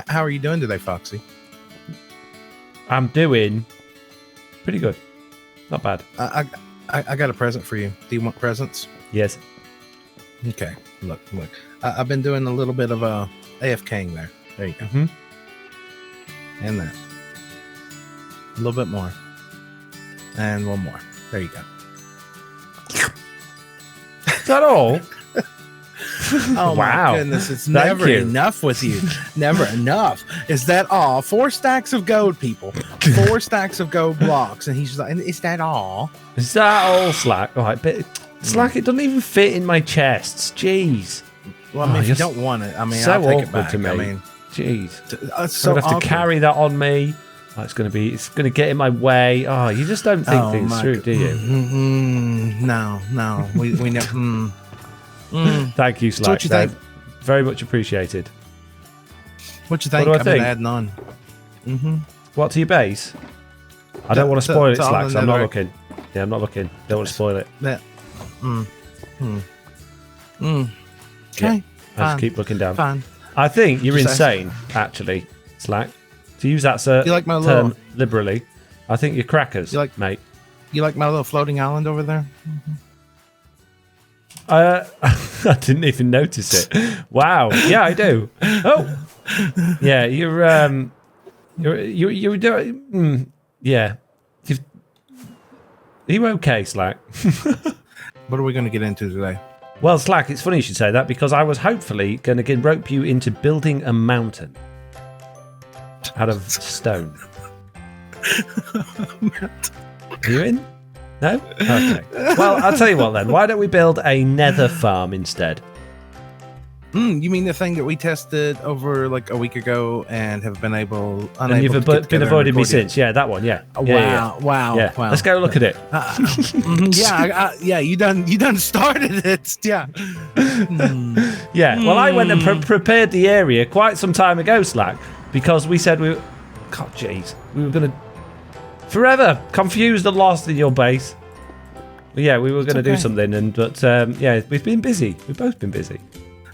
How are you doing today, Foxy? I'm doing pretty good. Not bad. I got a present for you. Do you want presents? Yes. Okay. Look. I've been doing a little bit of AFKing there. There you go. Mm-hmm. And that. A little bit more. And one more. There you go. Is that all? Oh wow. My goodness, it's never enough with you. Never enough. Is that all? 4 stacks of gold, people. 4 stacks of gold blocks. And he's just like, is that all? Is that all, Slack? All right, but Slack, it doesn't even fit in my chests. Jeez. Well, I mean, if you don't want it, I mean, so I'll take it awkward back. to me. I mean, jeez. So I'm gonna have to carry that on me. Oh, it's gonna get in my way. Oh, you just don't think things through, do you? No. We know. Thank you, Slack. So what you think? Very much appreciated. What you think? What do I think? Been adding on. What, to your base? I don't want to spoil it, Slack, so I'm not looking. Yeah, I'm not looking. Don't want to spoil it. Okay. I just keep looking down. Fine. I think you're insane, actually, Slack. To use that term liberally, I think you're crackers, mate. You like my little floating island over there? I didn't even notice it. Wow. Yeah, I do. Oh, yeah. You're doing. Yeah. Are you okay, Slack? What are we going to get into today? Well, Slack, it's funny you should say that because I was hopefully going to rope you into building a mountain out of stone. Are you in? No? Okay. Well, I'll tell you what then. Why don't we build a Nether Farm instead? You mean the thing that we tested over like a week ago and have been unable and you've been avoiding me since? Yeah, that one. Yeah. Wow. Let's go look at it. Yeah. You done started it. Yeah. Yeah. Well, I went and prepared the area quite some time ago, Slack, because we said we were going to forever confused and lost in your base. But yeah, we were going to do something, but we've been busy. We've both been busy.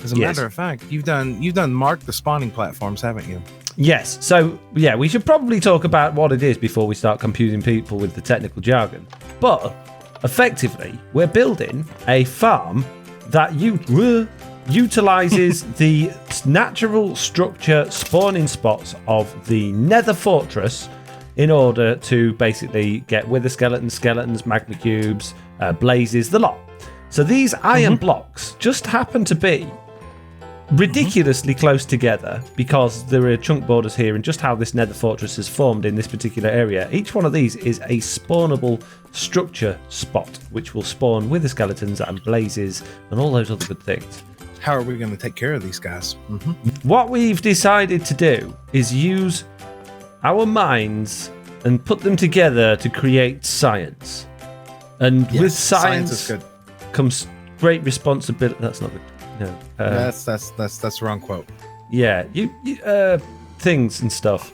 As a matter of fact, you've done marked the spawning platforms, haven't you? Yes. So yeah, we should probably talk about what it is before we start confusing people with the technical jargon. But effectively, we're building a farm that utilizes the natural structure spawning spots of the Nether Fortress in order to basically get wither skeletons, magma cubes, blazes, the lot. So these iron blocks just happen to be ridiculously close together because there are chunk borders here and just how this Nether Fortress is formed in this particular area. Each one of these is a spawnable structure spot which will spawn wither skeletons and blazes and all those other good things. How are we going to take care of these guys? What we've decided to do is use our minds and put them together to create science. And with science comes great responsibility. That's not good. No. That's the wrong quote. Yeah, you things and stuff.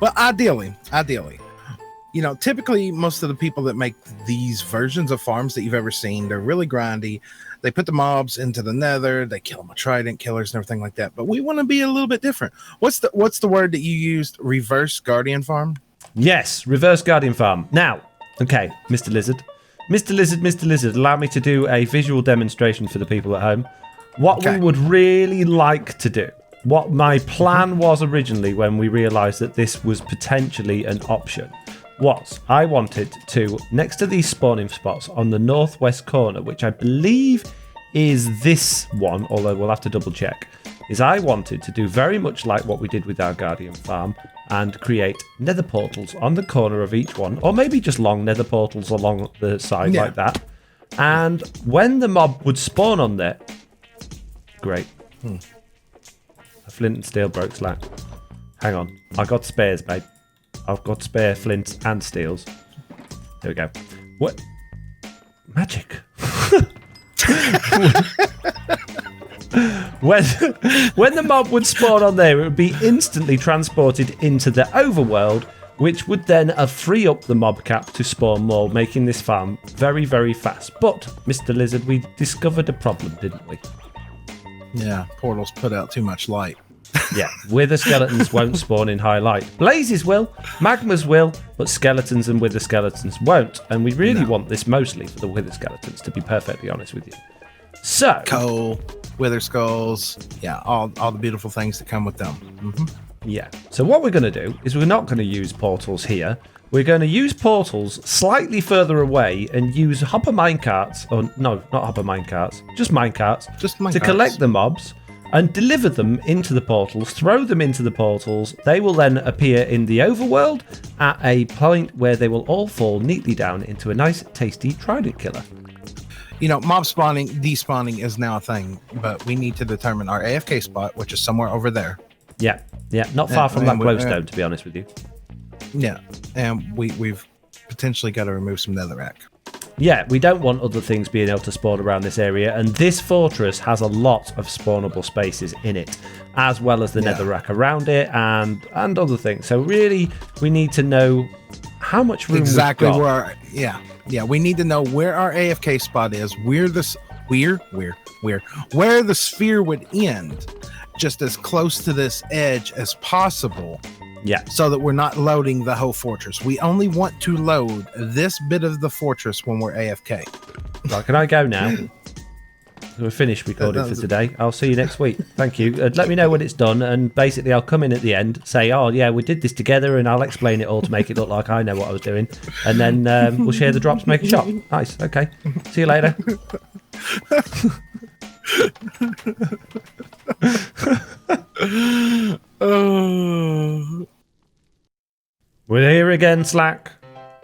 Well, ideally, typically most of the people that make these versions of farms that you've ever seen, they're really grindy. They put the mobs into the nether, they kill them with trident killers and everything like that. But we want to be a little bit different. What's the word that you used? Reverse Guardian Farm? Yes, Reverse Guardian Farm. Now, okay, Mr. Lizard, allow me to do a visual demonstration for the people at home. What we would really like to do, what my plan was originally when we realised that this was potentially an option, was I wanted to, next to these spawning spots on the northwest corner, which I believe is this one, although we'll have to double check, is I wanted to do very much like what we did with our Guardian Farm and create Nether Portals on the corner of each one, or maybe just long Nether Portals along the side like that. And when the mob would spawn on there, great. A flint and steel broke, Slack. Hang on. I got spares, babe. I've got spare flints and steels. There we go. What? Magic. When the mob would spawn on there, it would be instantly transported into the overworld, which would then free up the mob cap to spawn more, making this farm very, very fast. But, Mr. Lizard, we discovered a problem, didn't we? Yeah, portals put out too much light. Yeah, wither skeletons won't spawn in high light. Blazes will, magmas will, but skeletons and wither skeletons won't. And we really want this mostly for the wither skeletons, to be perfectly honest with you. So coal, wither skulls, yeah, all the beautiful things that come with them. Yeah. So what we're going to do is we're not going to use portals here. We're going to use portals slightly further away and use hopper minecarts, or no, not hopper minecarts, just minecarts, to collect the mobs and deliver them into the portals, throw them into the portals. They will then appear in the overworld at a point where they will all fall neatly down into a nice, tasty trident killer. You know, mob spawning, despawning is now a thing, but we need to determine our AFK spot, which is somewhere over there. Yeah, not far from that glowstone, to be honest with you. Yeah, and we've potentially got to remove some netherrack. Yeah, we don't want other things being able to spawn around this area, and this fortress has a lot of spawnable spaces in it, as well as the netherrack around it and other things. So really, we need to know how much room exactly we've got. where we need to know where our AFK spot is, where the sphere would end, just as close to this edge as possible. Yeah. So that we're not loading the whole fortress. We only want to load this bit of the fortress when we're AFK. Right, can I go now? We're finished recording for today. I'll see you next week. Thank you. Let me know when it's done, and basically I'll come in at the end, say, oh yeah, we did this together, and I'll explain it all to make it look like I know what I was doing. And then we'll share the drops, make a shot. Nice. Okay. See you later. We're here again, Slack.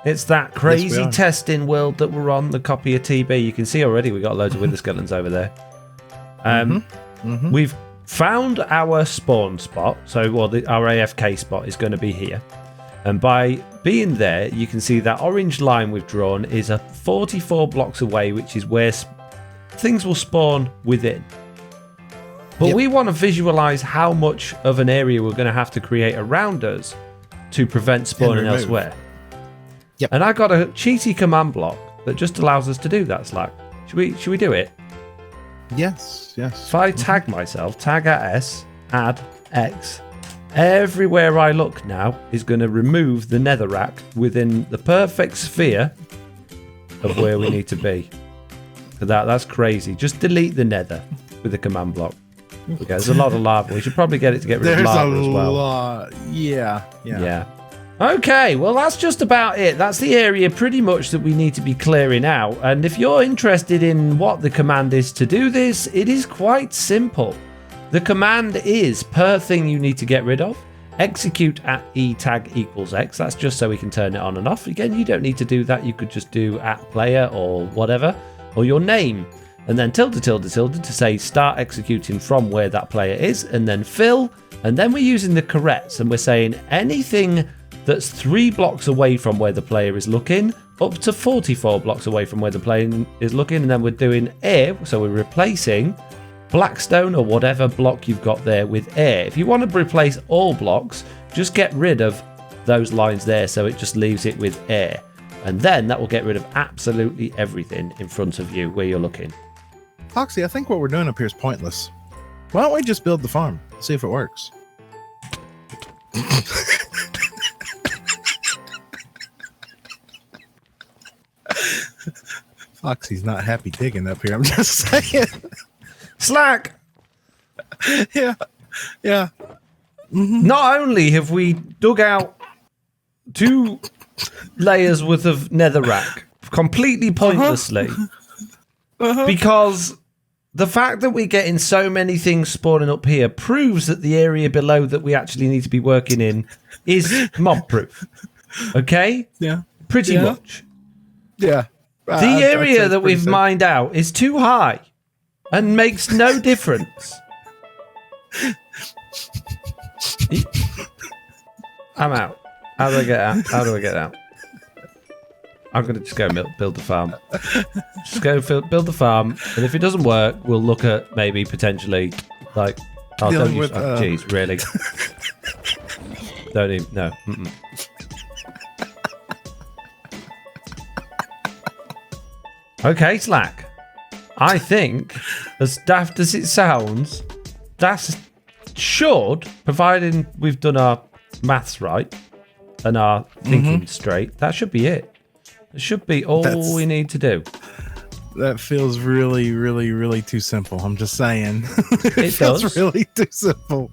It's that crazy testing world that we're on, the copy of TB. You can see already we've got loads of wither skeletons over there. We've found our spawn spot. So, our AFK spot is going to be here. And by being there, you can see that orange line we've drawn is a 44 blocks away, which is where things will spawn within. But we want to visualize how much of an area we're going to have to create around us to prevent spawning elsewhere. Yep. And I got a cheaty command block that just allows us to do that, Slack. Should we do it? Yes. If I tag myself, tag at S, add X, everywhere I look now is going to remove the netherrack within the perfect sphere of where we need to be. So that's crazy. Just delete the nether with the command block. Okay, there's a lot of lava. We should probably get it to get rid of lava as well. Lot. Yeah. Okay, well, that's just about it. That's the area pretty much that we need to be clearing out. And if you're interested in what the command is to do this, it is quite simple. The command is, per thing you need to get rid of, execute at etag equals X. That's just so we can turn it on and off. Again, you don't need to do that. You could just do at player or whatever, or your name. And then tilde to say start executing from where that player is, and then fill. And then we're using the corrects, and we're saying anything that's 3 blocks away from where the player is looking, up to 44 blocks away from where the player is looking, and then we're doing air, so we're replacing blackstone or whatever block you've got there with air. If you want to replace all blocks, just get rid of those lines there, so it just leaves it with air. And then that will get rid of absolutely everything in front of you where you're looking. Foxy, I think what we're doing up here is pointless. Why don't we just build the farm? See if it works. Foxy's not happy digging up here. I'm just saying. Slack! Yeah. Not only have we dug out 2 layers worth of netherrack completely pointlessly, because the fact that we're getting so many things spawning up here proves that the area below that we actually need to be working in is mob proof. Okay? Yeah. Pretty much. Yeah. The area that we've mined out is too high and makes no difference. I'm out. How do I get out? I'm going to just go build the farm. Just go build the farm, and if it doesn't work, we'll look at maybe potentially, like, jeez, really? Don't even, no. Okay, Slack. I think, as daft as it sounds, that's should, providing we've done our maths right and our thinking straight, that should be it. It should be all we need to do. That feels really, really, really too simple. I'm just saying. It feels really too simple.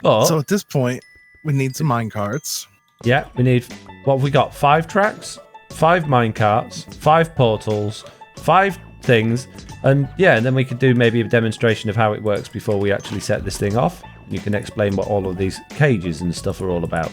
But, so at this point, we need some minecarts. Yeah, we need, what have we got? 5 tracks, 5 minecarts, 5 portals, 5 things. And yeah, and then we could do maybe a demonstration of how it works before we actually set this thing off. You can explain what all of these cages and stuff are all about.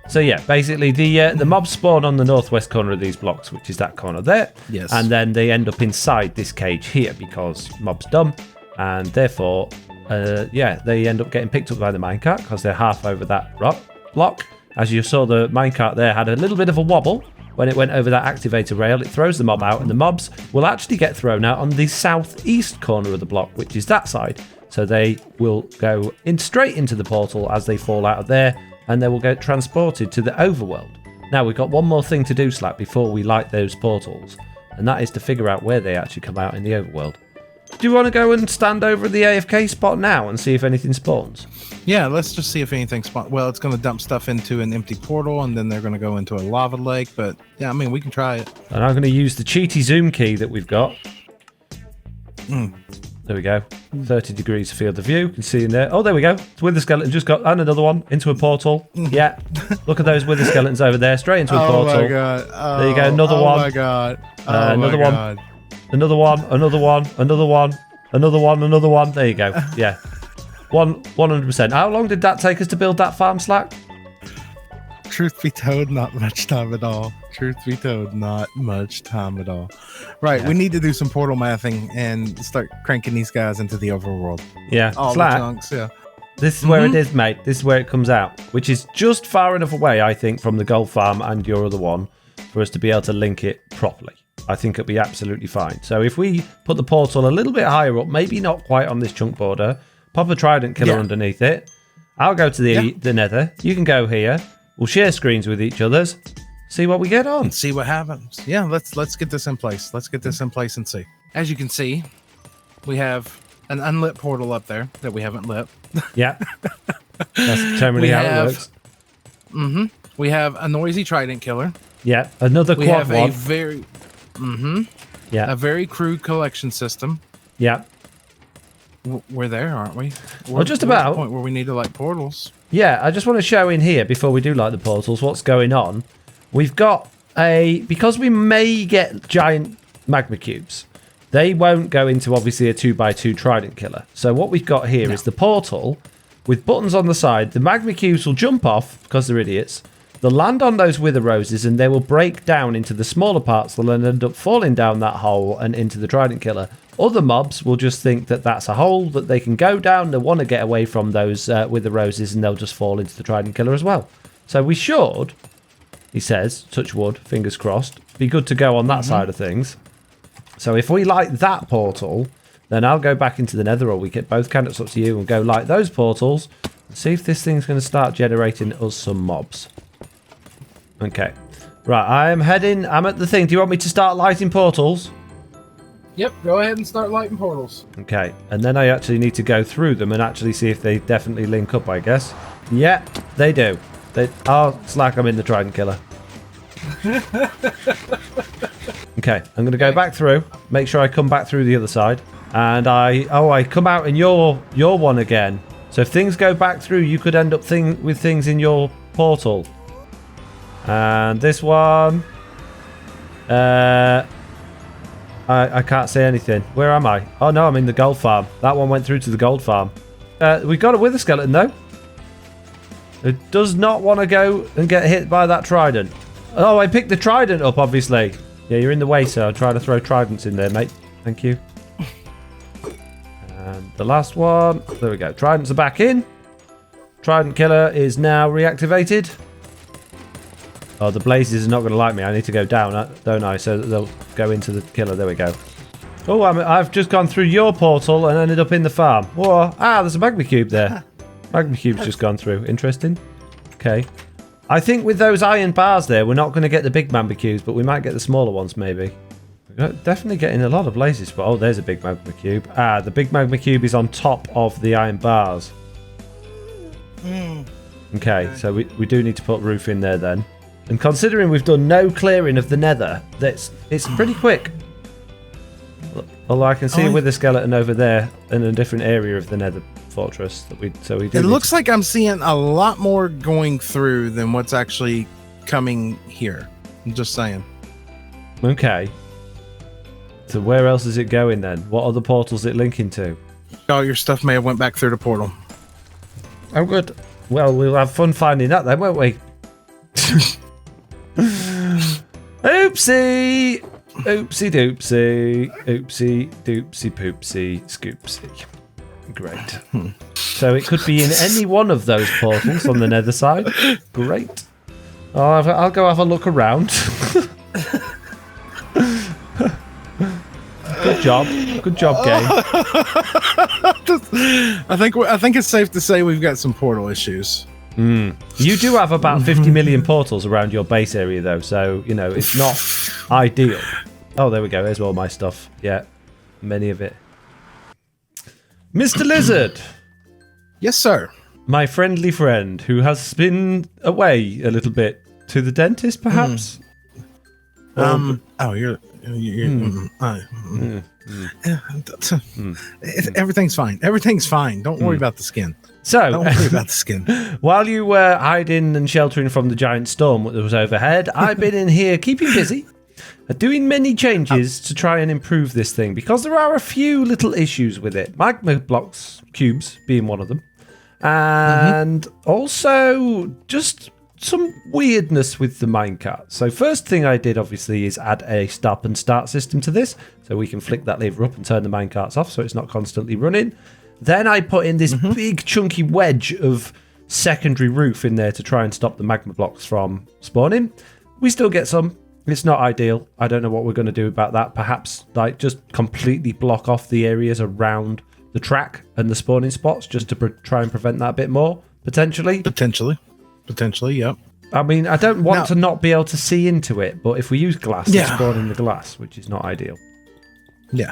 So yeah, basically the mobs spawn on the northwest corner of these blocks, which is that corner there. Yes. And then they end up inside this cage here because mobs dumb, and therefore, they end up getting picked up by the minecart because they're half over that rock block. As you saw, the minecart there had a little bit of a wobble when it went over that activator rail. It throws the mob out, and the mobs will actually get thrown out on the southeast corner of the block, which is that side. So they will go in straight into the portal as they fall out of there, and they will get transported to the overworld. Now, we've got one more thing to do, Slack, before we light those portals, and that is to figure out where they actually come out in the overworld. Do you want to go and stand over at the AFK spot now and see if anything spawns? Yeah, let's just see if anything spawns. Well, it's going to dump stuff into an empty portal, and then they're going to go into a lava lake, but yeah, I mean, we can try it. And I'm going to use the cheaty zoom key that we've got. There we go. 30 degrees field of view. You can see in there. Oh, there we go. It's wither skeleton just got, and another one into a portal. Yeah. Look at those wither skeletons over there, straight into a portal. Oh my god. Oh, there you go. Another one. Oh my god. Another one. God. Another one. Another one. Another one. Another one. Another one. There you go. Yeah. 100%. How long did that take us to build that farm, Slack? Truth be told, not much time at all. Truth be told, not much time at all. Right, we need to do some portal mathing and start cranking these guys into the overworld. Yeah, all Slack, the chunks, yeah. This is where it is, mate. This is where it comes out, which is just far enough away, I think, from the gold farm and your other one for us to be able to link it properly. I think it'll be absolutely fine. So if we put the portal a little bit higher up, maybe not quite on this chunk border, pop a trident killer underneath it. I'll go to the nether. You can go here. We'll share screens with each other's. See what we get on. And see what happens. Yeah, let's get this in place. Let's get this in place and see. As you can see, we have an unlit portal up there that we haven't lit. Yeah. That's generally how it works. We have a noisy trident killer. Yeah. Another quad one. We have a very a very crude collection system. Yeah. We're there, aren't we? Well, just about. We're at the point where we need to light portals. Yeah, I just want to show in here before we do light the portals what's going on. We've got because we may get giant magma cubes, they won't go into obviously a 2x2 trident killer. So what we've got here is the portal with buttons on the side. The magma cubes will jump off because they're idiots. They'll land on those wither roses and they will break down into the smaller parts. They'll end up falling down that hole and into the trident killer. Other mobs will just think that that's a hole that they can go down. They want to get away from those wither roses and they'll just fall into the trident killer as well. So we should, he says, touch wood, fingers crossed, be good to go on that side of things. So if we light that portal, then I'll go back into the nether, or we get both candidates up to you and go light those portals and see if this thing's going to start generating us some mobs. Okay. Right, I'm at the thing. Do you want me to start lighting portals? Yep, go ahead and start lighting portals. Okay, and then I actually need to go through them and actually see if they definitely link up, I guess. Yeah, they do. Slack, I'm in the trident killer. Okay, I'm going to go back through, make sure I come back through the other side. And I come out in your one again. So if things go back through, you could end up with things in your portal. And this one... I can't say anything. Where am I? Oh no, I'm in the gold farm. That one went through to the gold farm. We've got a wither skeleton though. It does not want to go and get hit by that trident. Oh, I picked the trident up, obviously. Yeah, you're in the way, so I'll try to throw tridents in there, mate. Thank you. And the last one. There we go. Tridents are back in. Trident killer is now reactivated. Oh, the blazes are not going to like me. I need to go down, don't I? So that they'll go into the killer. There we go. Oh, I've just gone through your portal and ended up in the farm. Whoa. Ah, there's a magma cube there. Magma cube's just gone through. Interesting. Okay. I think with those iron bars there, we're not going to get the big magma cubes, but we might get the smaller ones maybe. Definitely getting a lot of blazes, but oh, there's a big magma cube. Ah, the big magma cube is on top of the iron bars. Okay, so we do need to put roof in there then. And considering we've done no clearing of the nether, it's pretty quick. Although I can see a wither skeleton over there in a different area of the nether fortress. It looks like I'm seeing a lot more going through than what's actually coming here. I'm just saying. Okay. So where else is it going then? What other portals is it linking to? Oh, your stuff may have went back through the portal. Oh, good. Well, we'll have fun finding that then, won't we? Oopsie! Oopsie doopsie. Oopsie doopsie poopsie scoopsie. Great. So it could be in any one of those portals on the nether side. Great. I'll go have a look around. Good job. Good job, game. I think it's safe to say we've got some portal issues. You do have about 50 million portals around your base area, though, so, you know, it's not ideal. Oh, there we go. There's all my stuff. Yeah, many of it. Mr. Lizard. Yes, sir. My friendly friend who has been away a little bit to the dentist, perhaps? Everything's fine. Everything's fine. Don't worry about the skin. So, don't worry about the skin. While you were hiding and sheltering from the giant storm that was overhead, I've been in here keeping busy, doing many changes to try and improve this thing, because there are a few little issues with it. Magma blocks, cubes being one of them. And also just some weirdness with the minecart. So first thing I did, obviously, is add a stop and start system to this, so we can flick that lever up and turn the minecarts off so it's not constantly running. Then I put in this big chunky wedge of secondary roof in there to try and stop the magma blocks from spawning. We still get some. It's not ideal. I don't know what we're going to do about that. Perhaps like just completely block off the areas around the track and the spawning spots just to try and prevent that a bit more, potentially. Potentially, yep. I mean, I don't want to not be able to see into it, but if we use glass, it's spawning the glass, which is not ideal. Yeah.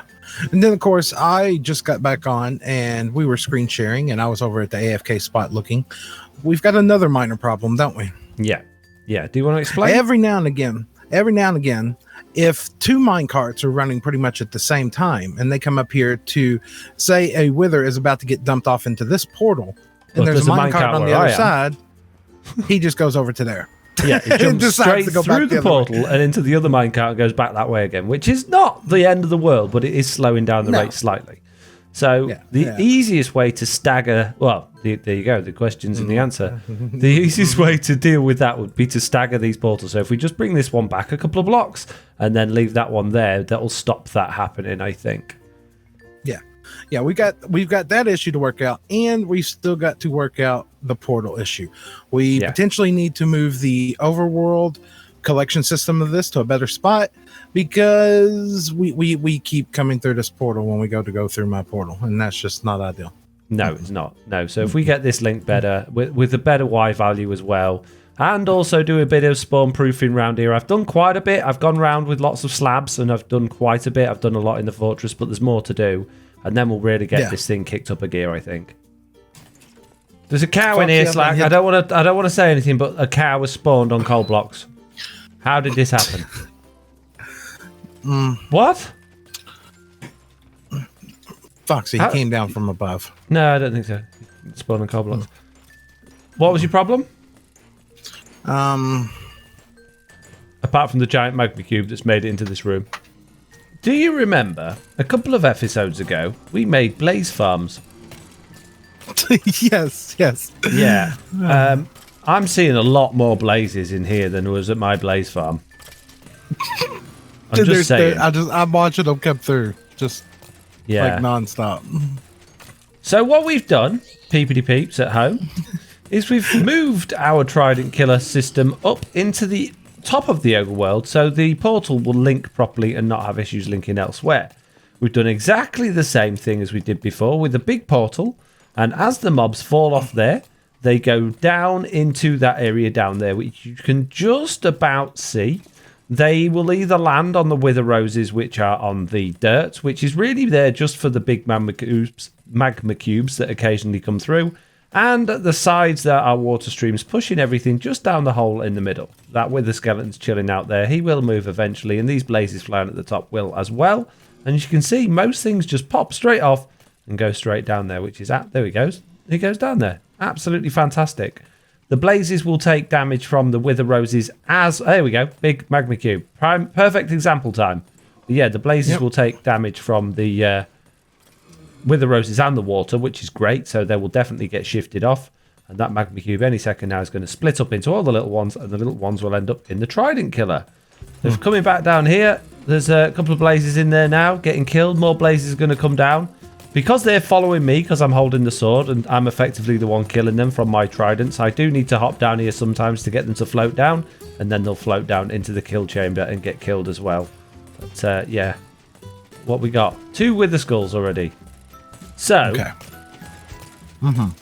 And then, of course, I just got back on and we were screen sharing and I was over at the Afk Spot looking. We've got another minor problem, don't we? Yeah. Yeah. Do you want to explain? Every now and again, if two minecarts are running pretty much at the same time and they come up here to say a wither is about to get dumped off into this portal and there's a minecart on the other side, he just goes over to there. Yeah, it jumps straight through the portal and into the other minecart and goes back that way again, which is not the end of the world, but it is slowing down the rate slightly. So the easiest way to stagger, well, there you go, the questions and the answer. The easiest way to deal with that would be to stagger these portals. So if we just bring this one back a couple of blocks and then leave that one there, that'll stop that happening, I think. Yeah, we've got that issue to work out, and we've still got to work out the portal issue. We potentially need to move the overworld collection system of this to a better spot, because we keep coming through this portal when we go through my portal, and that's just not ideal. No, it's not. No. So if we get this link better with a better Y value as well, and also do a bit of spawn proofing around here. I've done quite a bit. I've gone around with lots of slabs, and I've done quite a bit. I've done a lot in the fortress, but there's more to do. And then we'll really get this thing kicked up a gear, I think. There's a cow in here, Slack. I don't want to say anything, but a cow was spawned on coal blocks. How did this happen? What? Foxy, he came down from above. No, I don't think so. Spawned on coal blocks. What was your problem? Apart from the giant magma cube that's made it into this room. Do you remember a couple of episodes ago we made blaze farms? Yes. Yeah. I'm seeing a lot more blazes in here than was at my blaze farm. I'm just saying. I'm watching them come through, just like non-stop. So what we've done, peepity peeps at home, is we've moved our Trident Killer system up into the top of the overworld, so the portal will link properly and not have issues linking elsewhere. We've done exactly the same thing as we did before with a big portal, and as the mobs fall off there, they go down into that area down there, which you can just about see. They will either land on the wither roses, which are on the dirt, which is really there just for the big magma cubes that occasionally come through. And at the sides, there are water streams pushing everything just down the hole in the middle. That wither skeleton's chilling out there. He will move eventually, and these blazes flying at the top will as well. And as you can see, most things just pop straight off and go straight down there, which is there he goes. He goes down there. Absolutely fantastic. The blazes will take damage from the wither roses as... There we go. Big magma cube. Perfect example time. But yeah, the blazes will take damage from the wither roses and the water, which is great. So they will definitely get shifted off. And that magma cube any second now is going to split up into all the little ones. And the little ones will end up in the trident killer. So coming back down here, there's a couple of blazes in there now getting killed. More blazes are going to come down. Because they're following me, because I'm holding the sword and I'm effectively the one killing them from my tridents, I do need to hop down here sometimes to get them to float down, and then they'll float down into the kill chamber and get killed as well. But yeah, what we got? 2 wither skulls already. So, okay.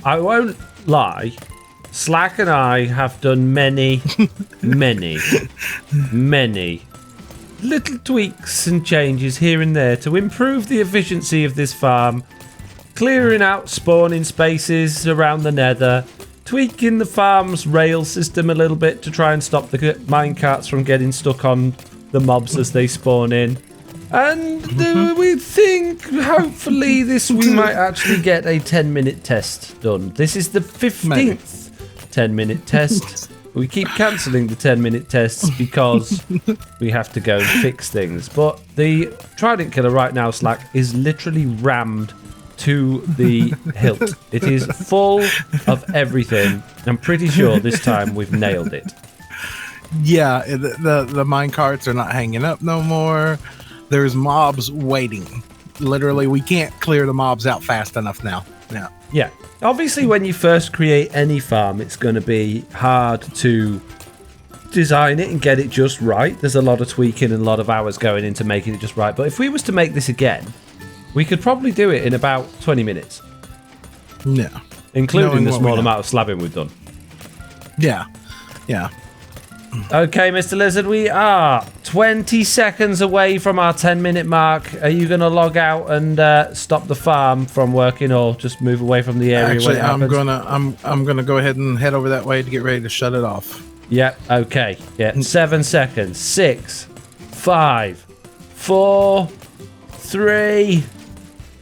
I won't lie, Slack and I have done many little tweaks and changes here and there to improve the efficiency of this farm, clearing out spawning spaces around the nether, tweaking the farm's rail system a little bit to try and stop the minecarts from getting stuck on the mobs as they spawn in. And we think hopefully we might actually get a 10-minute test done. This is the 15th 10-minute test. We keep cancelling the 10-minute tests because we have to go and fix things. But the trident killer right now, Slack, is literally rammed to the hilt. It is full of everything. I'm pretty sure this time we've nailed it. Yeah, the mine carts are not hanging up no more. There's mobs waiting. Literally, we can't clear the mobs out fast enough now. Yeah. Obviously, when you first create any farm, it's going to be hard to design it and get it just right. There's a lot of tweaking and a lot of hours going into making it just right. But if we was to make this again, we could probably do it in about 20 minutes. Yeah. Including the small amount of slabbing we've done. Yeah. Okay, Mr. Lizard, we are 20 seconds away from our 10-minute mark. Are you going to log out and stop the farm from working, or just move away from the area? Actually, I'm gonna go ahead and head over that way to get ready to shut it off. Yep. Okay. Yeah. 7 seconds. 6, 5, 4, 3,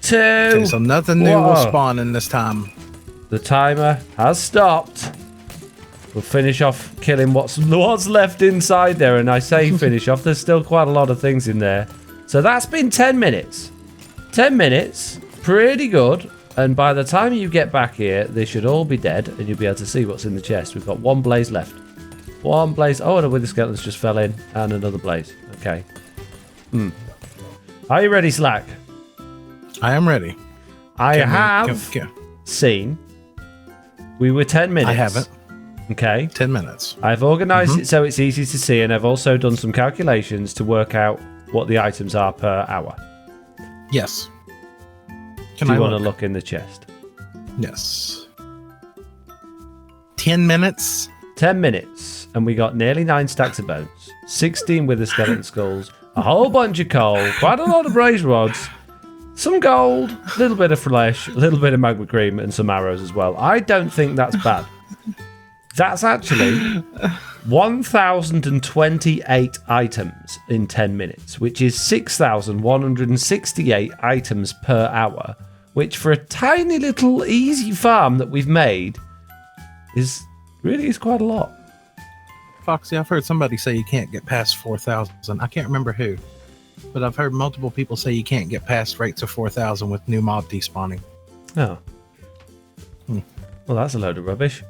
2. Okay, so nothing new will spawn in this time. The timer has stopped. We'll finish off killing what's left inside there. And I say finish off. There's still quite a lot of things in there. So that's been 10 minutes. 10 minutes. Pretty good. And by the time you get back here, they should all be dead. And you'll be able to see what's in the chest. We've got 1 blaze left. 1 blaze. Oh, and a wither skeletons just fell in. And another blaze. Okay. Are you ready, Slack? I am ready. I have seen. We were 10 minutes. I haven't. Okay. 10 minutes. I've organised it so it's easy to see, and I've also done some calculations to work out what the items are per hour. Yes. Do you want to look in the chest? Yes. 10 minutes? 10 minutes, and we got nearly 9 stacks of bones, 16 wither skeleton skulls, a whole bunch of coal, quite a lot of braze rods, some gold, a little bit of flesh, a little bit of magma cream, and some arrows as well. I don't think that's bad. That's actually 1,028 items in 10 minutes, which is 6,168 items per hour, which for a tiny little easy farm that we've made is quite a lot. Foxy, I've heard somebody say you can't get past 4,000. I can't remember who, but I've heard multiple people say you can't get past rates of 4,000 with new mob despawning. Oh. Well, that's a load of rubbish.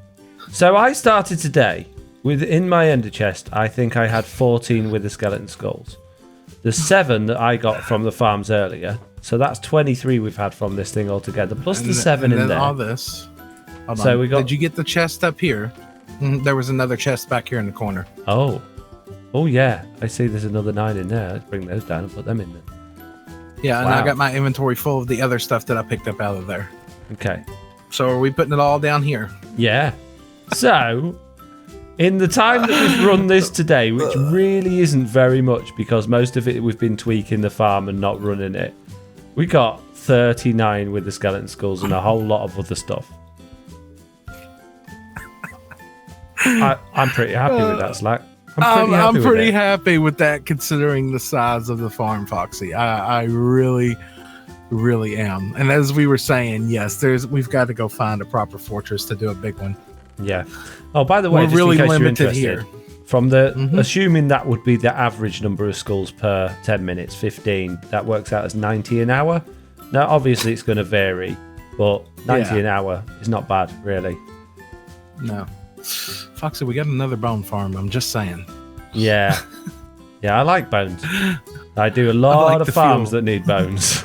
So I started today with, in my ender chest, I think I had 14 wither skeleton skulls. The 7 that I got from the farms earlier. So that's 23 we've had from this thing altogether, plus the 7 in there. All this. Hold so on. we got. Did you get the chest up here? There was another chest back here in the corner. Oh yeah. I see. There's another 9 in there. Let's bring those down and put them in there. Yeah, and I got my inventory full of the other stuff that I picked up out of there. Okay. So are we putting it all down here? Yeah. So, In the time that we've run this today, which really isn't very much because most of it we've been tweaking the farm and not running it, we got 39 with the skeleton skulls and a whole lot of other stuff. I'm pretty happy with that, Slack. I'm pretty happy with that considering the size of the farm, Foxy. I really, really am. And as we were saying, yes, we've got to go find a proper fortress to do a big one. Yeah. Oh, by the way, we're just really in case limited you're interested, here. From the assuming that would be the average number of skulls per 10 minutes, 15, that works out as 90 an hour. Now, obviously, it's going to vary, but 90 an hour is not bad, really. No. Foxy, we got another bone farm. I'm just saying. Yeah. Yeah, I like bones. I do a lot of farms that need bones.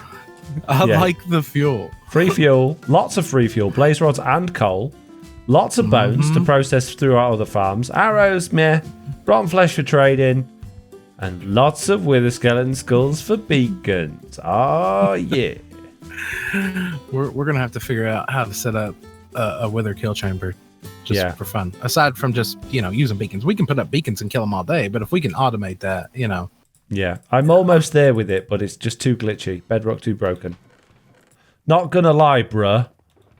I like the fuel. Free fuel, lots of free fuel, blaze rods and coal. Lots of bones to process through our other farms. Arrows, meh. Rotten flesh for trading. And lots of wither skeleton skulls for beacons. Oh, yeah. We're going to have to figure out how to set up a wither kill chamber just for fun. Aside from just, using beacons. We can put up beacons and kill them all day, but if we can automate that, Yeah, I'm almost there with it, but it's just too glitchy. Bedrock too broken. Not going to lie, bruh.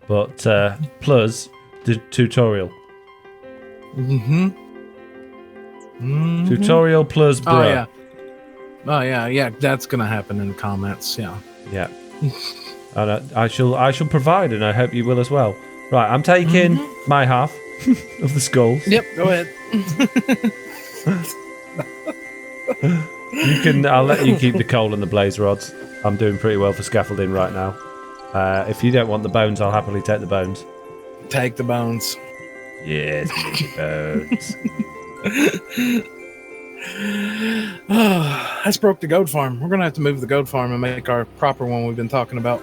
But plus... the tutorial. Tutorial plus bruh. Oh yeah. That's gonna happen in the comments. Yeah. And I shall provide, and I hope you will as well. Right, I'm taking my half of the skulls. Yep. Go ahead. I'll let you keep the coal and the blaze rods. I'm doing pretty well for scaffolding right now. If you don't want the bones, I'll happily take the bones. Take the bones. Yes, bones. That's broke the goat farm. We're gonna have to move the goat farm and make our proper one we've been talking about.